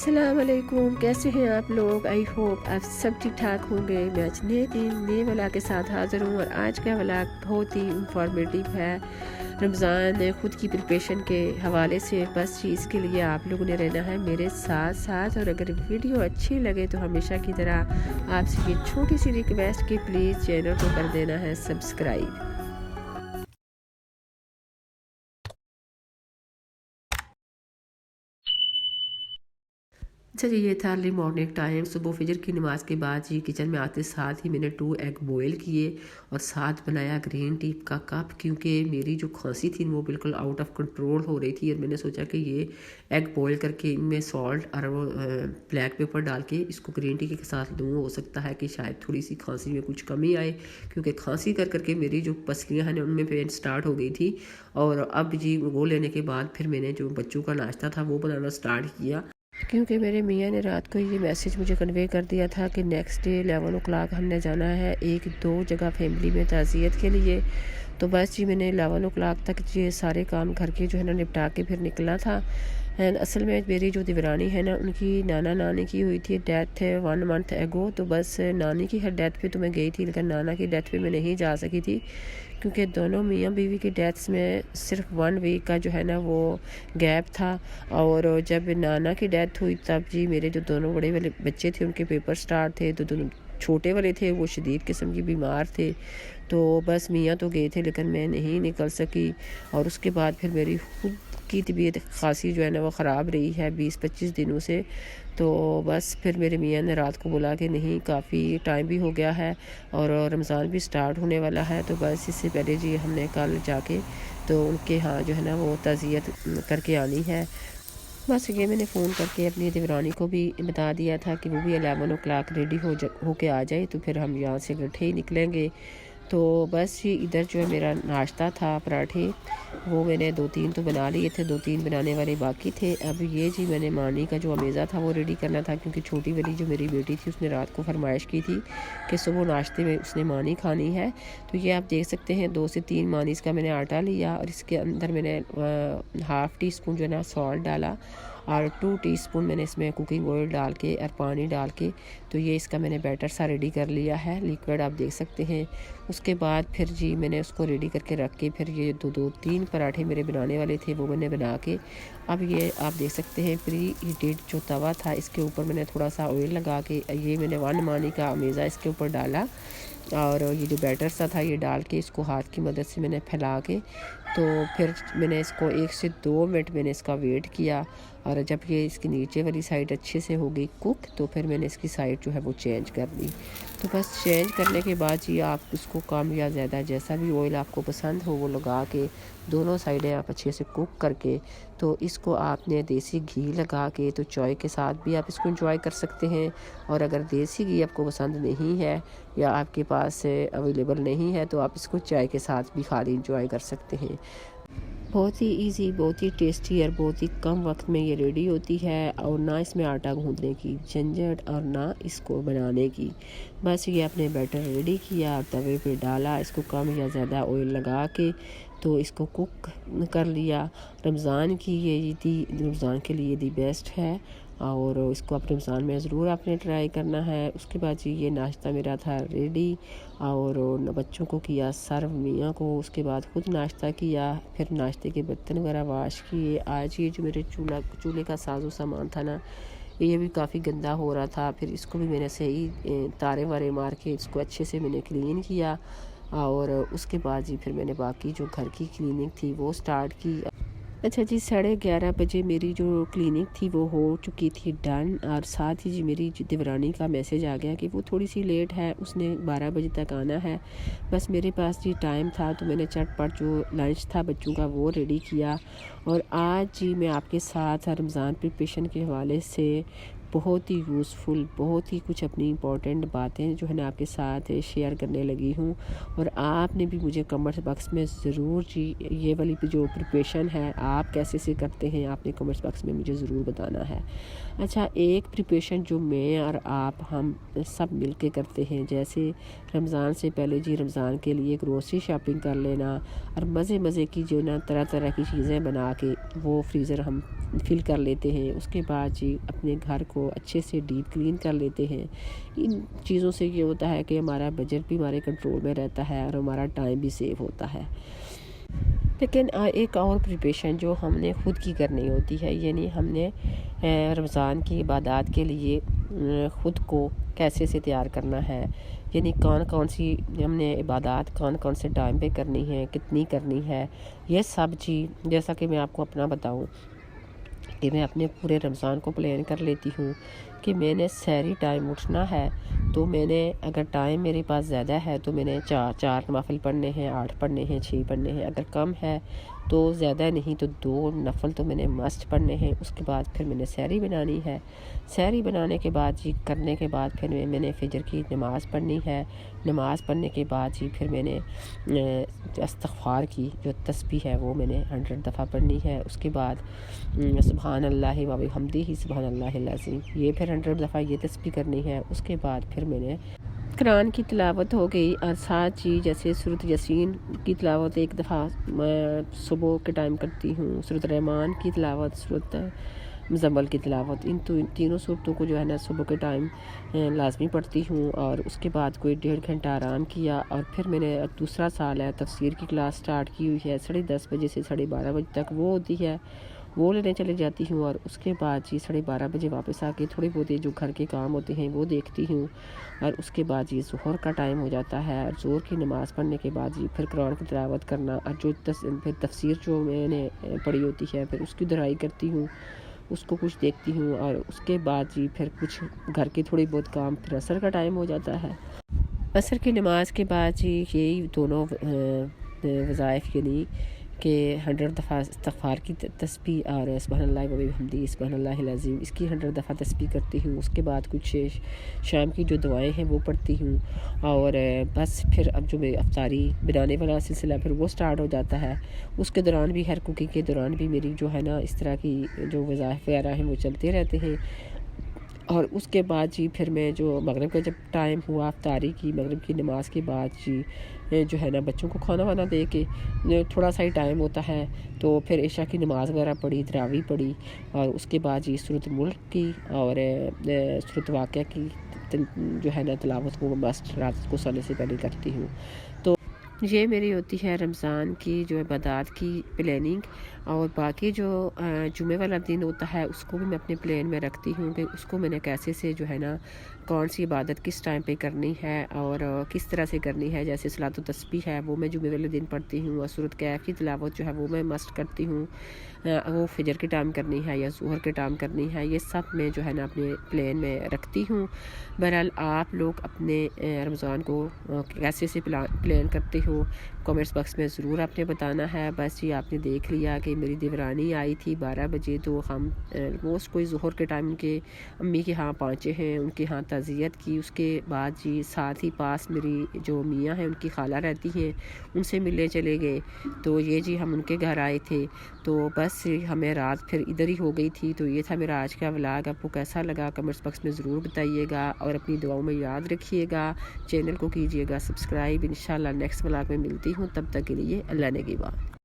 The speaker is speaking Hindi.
अस्सलाम वालेकुम, कैसे हैं आप लोग। आई होप आप सब ठीक ठाक होंगे। मैं आज नए दिन नए व्लॉग के साथ हाज़िर हूँ और आज का व्लॉग बहुत ही इंफॉर्मेटिव है। रमज़ान खुद की प्रिपरेशन के हवाले से बस चीज़ के लिए आप लोगों ने रहना है मेरे साथ साथ। और अगर वीडियो अच्छी लगे तो हमेशा की तरह आपसे ये छोटी सी रिक्वेस्ट कि प्लीज़ चैनल को कर देना है सब्सक्राइब। अच्छा जी, ये था अर्ली मॉर्निंग टाइम। सुबह फजर की नमाज़ के बाद जी किचन में आते साथ ही मैंने 2 एग बॉयल किए और साथ बनाया ग्रीन टी का कप, क्योंकि मेरी जो खांसी थी वो बिल्कुल आउट ऑफ कंट्रोल हो रही थी। और मैंने सोचा कि ये एग बॉयल करके इनमें सॉल्ट और वो ब्लैक पेपर डाल के इसको ग्रीन टी के साथ दूँ, हो सकता है कि शायद थोड़ी सी खांसी में कुछ कमी आए, क्योंकि खांसी कर करके मेरी जो पसलियाँ हैं उनमें पेन स्टार्ट हो गई थी। और अब जी वो लेने के बाद फिर मैंने जो बच्चों का नाश्ता था वो बनाना स्टार्ट किया, क्योंकि मेरे मियाँ ने रात को ये मैसेज मुझे कन्वे कर दिया था कि नेक्स्ट डे 11 o'clock हमने जाना है 1-2 जगह फैमिली में ताज़ियत के लिए। तो बस जी मैंने 11 o'clock तक ये सारे काम घर के जो है ना निपटा के फिर निकला था। एंड असल में मेरी जो देवरानी है ना उनकी नाना नानी की हुई थी डेथ 1 month एगो। तो बस नानी की हर डेथ पे तो मैं गई थी, लेकिन नाना की डेथ पे मैं नहीं जा सकी थी, क्योंकि दोनों मियाँ बीवी की डेथ्स में सिर्फ 1 वीक का जो है ना वो गैप था। और जब नाना की डेथ हुई तब जी मेरे जो दोनों बड़े वाले बच्चे थे उनके पेपर स्टार्ट थे, तो दोनों छोटे वाले थे वो शदीद किस्म की बीमार थे। तो बस मियाँ तो गए थे लेकिन मैं नहीं निकल सकी। और उसके बाद फिर मेरी खुद की तबीयत खासी जो है ना वो ख़राब रही है 20-25 दिनों से। तो बस फिर मेरे मियाँ ने रात को बोला कि नहीं, काफ़ी टाइम भी हो गया है और रमज़ान भी स्टार्ट होने वाला है, तो बस इससे पहले जी हमने कल जाके तो उनके यहाँ जो है ना वो ताज़ियत करके आनी है। बस ये मैंने फ़ोन करके अपनी देवरानी को भी बता दिया था कि वो भी 11 o'clock रेडी हो के आ जाए, तो फिर हम यहाँ से इकट्ठे ही निकलेंगे। तो बस ये इधर जो है मेरा नाश्ता था पराठे, वो मैंने 2-3 तो बना लिए थे, 2-3 बनाने वाले बाकी थे। अब ये जी मैंने मानी का जो अमेज़ा था वो रेडी करना था, क्योंकि छोटी वाली जो मेरी बेटी थी उसने रात को फरमाइश की थी कि सुबह नाश्ते में उसने मानी खानी है। तो ये आप देख सकते हैं 2 से 3 मानीस का मैंने आटा लिया और इसके अंदर मैंने हाफ़ टी स्पून जो है ना सॉल्ट डाला और 2 टीस्पून मैंने इसमें कुकिंग ऑयल डाल के और पानी डाल के तो ये इसका मैंने बैटर सा रेडी कर लिया है, लिक्विड आप देख सकते हैं। उसके बाद फिर जी मैंने उसको रेडी करके रख के फिर ये 2-3 पराठे मेरे बनाने वाले थे वो मैंने बना के, अब ये आप देख सकते हैं प्री हीटेड जो तवा था इसके ऊपर मैंने थोड़ा सा ऑयल लगा के ये मैंने 1 मानी का अमेज़ा इसके ऊपर डाला और ये जो बैटर सा था ये डाल के इसको हाथ की मदद से मैंने फैला के तो फिर मैंने इसको 1 से 2 मिनट मैंने इसका वेट किया। और जब ये इसकी नीचे वाली साइड अच्छे से हो गई कुक तो फिर मैंने इसकी साइड जो है वो चेंज कर दी। तो बस चेंज करने के बाद जी आप इसको कम या ज़्यादा जैसा भी ऑयल आपको पसंद हो वो लगा के दोनों साइडें आप अच्छे से कुक करके तो इसको आपने देसी घी लगा के तो चाय के साथ भी आप इसको एंजॉय कर सकते हैं। और अगर देसी घी आपको पसंद नहीं है या आपके पास अवेलेबल नहीं है तो आप इसको चाय के साथ भी खाली एंजॉय कर सकते हैं। बहुत ही इजी, बहुत ही टेस्टी और बहुत ही कम वक्त में ये रेडी होती है और ना इसमें आटा गूंदने की झंझट और ना इसको बनाने की। बस ये आपने बैटर रेडी किया, तवे पे डाला, इसको कम या ज़्यादा ऑयल लगा के तो इसको कुक कर लिया। रमज़ान की ये ईदी रमज़ान के लिए दी बेस्ट है और इसको आप रमज़ान में ज़रूर आपने ट्राई करना है। उसके बाद जी ये नाश्ता मेरा था रेडी और बच्चों को किया सर्व, मियाँ को, उसके बाद खुद नाश्ता किया, फिर नाश्ते के बर्तन वगैरह वाश किए। आज ये जो मेरे चूल्हे का साजो सामान था ना ये भी काफ़ी गंदा हो रहा था, फिर इसको भी मैंने सही तारे वारे मार के इसको अच्छे से मैंने क्लीन किया। और उसके बाद जी फिर मैंने बाकी जो घर की क्लीनिंग थी वो स्टार्ट की। अच्छा जी, 11:30 बजे मेरी जो क्लिनिक थी वो हो चुकी थी डन और साथ ही जी मेरी देवरानी का मैसेज आ गया कि वो थोड़ी सी लेट है, उसने 12 बजे तक आना है। बस मेरे पास जी टाइम था तो मैंने चटपट जो लंच था बच्चों का वो रेडी किया। और आज जी मैं आपके साथ रमज़ान प्रिपरेशन के हवाले से बहुत ही यूज़फुल, बहुत ही कुछ अपनी इम्पोर्टेंट बातें जो है ना आपके साथ शेयर करने लगी हूँ। और आपने भी मुझे कमेंट्स बॉक्स में ज़रूर जी ये वाली जो प्रिपरेशन है आप कैसे से करते हैं, आपने कमेंट्स बॉक्स में मुझे ज़रूर बताना है। अच्छा, एक प्रिपरेशन जो मैं और आप हम सब मिल के करते हैं, जैसे रमज़ान से पहले जी रमज़ान के लिए ग्रोसरी शॉपिंग कर लेना और मज़े मज़े की जो ना तरह तरह की चीज़ें बना के वो फ्रीज़र हम फिल कर लेते हैं। उसके बाद जी अपने घर को अच्छे से डीप क्लीन कर लेते हैं। इन चीज़ों से ये होता है कि हमारा बजट भी हमारे कंट्रोल में रहता है और हमारा टाइम भी सेव होता है। लेकिन एक और प्रिपरेशन जो हमने ख़ुद की करनी होती है, यानी हमने रमज़ान की इबादत के लिए ख़ुद को कैसे से तैयार करना है, यानी कौन कौन सी हमने इबादत कौन कौन से टाइम पे करनी है, कितनी करनी है, ये सब चीज़ जैसा कि मैं आपको अपना बताऊं कि मैं अपने पूरे रमज़ान को प्लान कर लेती हूँ कि मैंने सहरी टाइम उठना है। तो मैंने अगर टाइम मेरे पास ज़्यादा है तो मैंने चार नवाफिल पढ़ने हैं, 8 पढ़ने हैं, 6 पढ़ने हैं। अगर कम है तो ज़्यादा नहीं तो 2 नफल तो मैंने मस्ट पढ़ने हैं। उसके बाद फिर मैंने सहरी बनानी है। सहरी बनाने के बाद जी करने के बाद फिर मैंने फ़जर की नमाज़ पढ़नी है। नमाज़ पढ़ने के बाद जी फिर मैंने इस्तिग़फ़ार की जो तस्बीह है वो मैंने 100 दफ़ा पढ़नी है। उसके बाद सुबहान अल्लाह व बिहम्दिही सुबहान अल्लाहिल अज़ीम, ये फिर 100 दफ़ा ये तस्बीह करनी है। उसके बाद फिर मैंने कुरान की तिलावत हो गई और साथ ही जैसे सूरत यासीन की तिलावत एक दफ़ा मैं सुबह के टाइम करती हूँ, सूरत रहमान की तिलावत, सूरत मुज़म्मल की तिलावत, इन तीनों सूरतों को जो है ना सुबह के टाइम लाजमी पढ़ती हूँ। और उसके बाद कोई 1.5 घंटा आराम किया और फिर मैंने दूसरा साल है तफसीर की क्लास स्टार्ट की हुई है 10:30 बजे से 12:30 बजे तक वो होती है, वो लेने चले जाती हूँ। और उसके बाद जी 12:30 बजे वापस आके थोड़ी बहुत जो घर के काम होते हैं वो देखती हूँ। और उसके बाद जी ज़ोहर का टाइम हो जाता है और ज़ोहर की नमाज़ पढ़ने के बाद जी फिर कुरान की तिलावत करना और जो फिर तफसीर जो मैंने पढ़ी होती है फिर उसकी दोहराई करती हूँ, उसको कुछ देखती हूँ। और उसके बाद जी फिर कुछ घर के थोड़ी बहुत काम, फिर असर का टाइम हो जाता है। असर की नमाज के बाद जी यही दोनों वज़ाइफ यानी कि 100 दफ़ा इस्तिग़फ़ार की तस्बीह और सुबहानल्लाह व बिहम्दिही सुबहानल्लाहिल अज़ीम, इसकी 100 दफ़ा तस्बीह करती हूँ। उसके बाद कुछ शाम की जो दुआएं हैं वो पढ़ती हूँ। और बस फिर अब जो मैं अफ्तारी बनाने वाला सिलसिला फिर वो स्टार्ट हो जाता है। उसके दौरान भी हर कुकिंग के दौरान भी मेरी जो है ना इस तरह की जो वज़ाइफ वगैरह हैं वो चलते रहते हैं। और उसके बाद जी फिर मैं जो मगरिब का जब टाइम हुआ अफ्तारी की, मगरिब की नमाज़ के बाद जी जो है ना बच्चों को खाना वाना दे के थोड़ा सा ही टाइम होता है तो फिर इशा की नमाज़ वगैरह पढ़ी, तरावी पढ़ी। और उसके बाद जी सूरत मुल्क की और सूरत वाक़िया की जो है ना तिलावत वो मस्ट रात को सोने से पहले करती हूँ। तो ये मेरी होती है रमज़ान की जो इबादत की प्लानिंग। और बाकी जो जुमे वाला दिन होता है उसको भी मैं अपने प्लान में रखती हूँ कि उसको मैंने कैसे से जो है ना कौन सी इबादत किस टाइम पे करनी है और किस तरह से करनी है। जैसे सलातो तस्बीह है वो मैं जुमे वाले दिन पढ़ती हूँ और सूरत कैफ की तिलावत जो है वो मैं मस्ट करती हूँ। वो फजर के टाइम करनी है या ज़ोहर के टाइम करनी है, ये सब मैं जो है ना अपने प्लान में रखती हूँ। बहरहाल आप लोग अपने रमज़ान को कैसे से प्लान करते हो कमेंट्स बॉक्स में ज़रूर आपने बताना है। बस ये आपने देख लिया कि मेरी देवरानी आई थी 12 बजे, तो हम ऑलमोस्ट कोई ज़ोहर के टाइम उनके अम्मी के यहाँ पहुँचे हैं, उनके यहाँ ताज़ियत की। उसके बाद जी साथ ही पास मेरी जो मियाँ हैं उनकी खाला रहती हैं, उनसे मिलने चले गए। तो ये जी हम उनके घर आए थे, तो बस हमें रात फिर इधर ही हो गई थी। तो ये था मेरा आज का व्लॉग। आपको कैसा लगा कमेंट्स बॉक्स में ज़रूर बताइएगा और अपनी दुआओं में याद रखिएगा। चैनल को कीजिएगा सब्सक्राइब। इंशाल्लाह नेक्स्ट व्लॉग में मिलती हूँ, तब तक के लिए अल्लाह ने की बात।